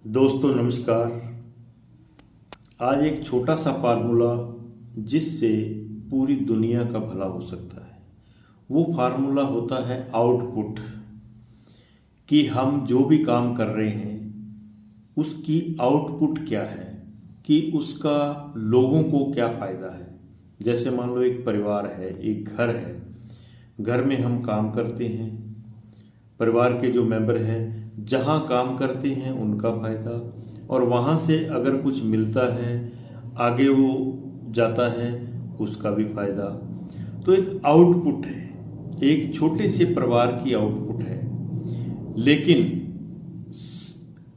दोस्तों नमस्कार। आज एक छोटा सा फार्मूला जिससे पूरी दुनिया का भला हो सकता है। वो फार्मूला होता है आउटपुट, कि हम जो भी काम कर रहे हैं उसकी आउटपुट क्या है, कि उसका लोगों को क्या फ़ायदा है। जैसे मान लो एक परिवार है, एक घर है, घर में हम काम करते हैं, परिवार के जो मेंबर हैं जहाँ काम करते हैं उनका फ़ायदा, और वहाँ से अगर कुछ मिलता है आगे वो जाता है उसका भी फ़ायदा। तो एक आउटपुट है, एक छोटे से परिवार की आउटपुट है। लेकिन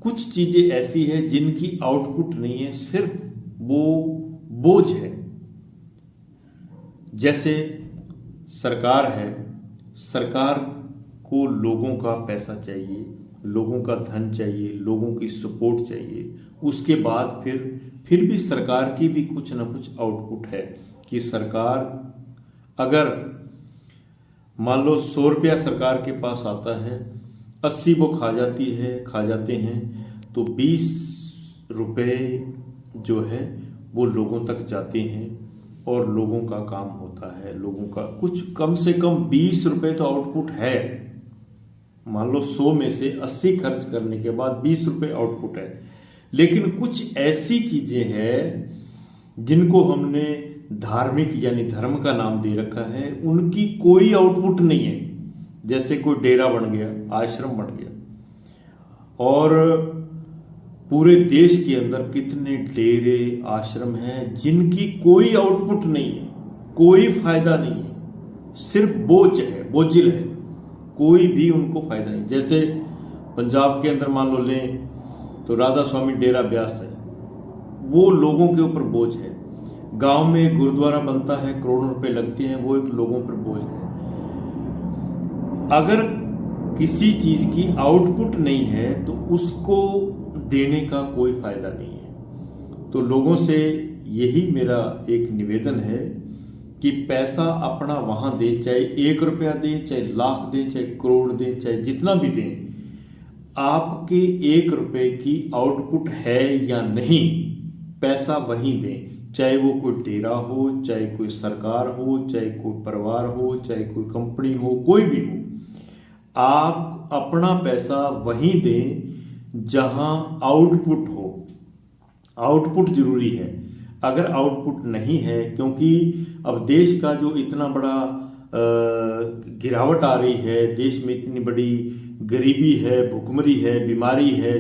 कुछ चीज़ें ऐसी हैं जिनकी आउटपुट नहीं है, सिर्फ वो बोझ है। जैसे सरकार है, सरकार को लोगों का पैसा चाहिए, लोगों का धन चाहिए, लोगों की सपोर्ट चाहिए। उसके बाद फिर भी सरकार की भी कुछ ना कुछ आउटपुट है, कि सरकार अगर मान लो 100 रुपया सरकार के पास आता है, 80 वो खा जाते हैं, तो 20 रुपये जो है वो लोगों तक जाते हैं और लोगों का काम होता है। लोगों का कुछ कम से कम 20 रुपये तो आउटपुट है। मान लो 100 में से 80 खर्च करने के बाद 20 रुपये आउटपुट है। लेकिन कुछ ऐसी चीजें हैं जिनको हमने धार्मिक यानी धर्म का नाम दे रखा है, उनकी कोई आउटपुट नहीं है। जैसे कोई डेरा बन गया, आश्रम बन गया, और पूरे देश के अंदर कितने डेरे आश्रम हैं जिनकी कोई आउटपुट नहीं है, कोई फायदा नहीं है, सिर्फ बोझ है, बोझिल है, कोई भी उनको फायदा नहीं। जैसे पंजाब के अंदर मान लो लें तो राधा स्वामी डेरा ब्यास है, वो लोगों के ऊपर बोझ है। गांव में एक गुरुद्वारा बनता है, करोड़ों रुपए लगते हैं, वो एक लोगों पर बोझ है। अगर किसी चीज की आउटपुट नहीं है तो उसको देने का कोई फायदा नहीं है। तो लोगों से यही मेरा एक निवेदन है कि पैसा अपना वहां दे, चाहे 1 रुपया दें, चाहे लाख दें, चाहे करोड़ दें, चाहे जितना भी दें, आपके 1 रुपए की आउटपुट है या नहीं, पैसा वहीं दें। चाहे वो कोई डेरा हो, चाहे कोई सरकार हो, चाहे कोई परिवार हो, चाहे कोई कंपनी हो, कोई भी हो, आप अपना पैसा वहीं दें जहां आउटपुट हो। आउटपुट जरूरी है। अगर आउटपुट नहीं है, क्योंकि अब देश का जो इतना बड़ा गिरावट आ रही है, देश में इतनी बड़ी गरीबी है, भुखमरी है, बीमारी है,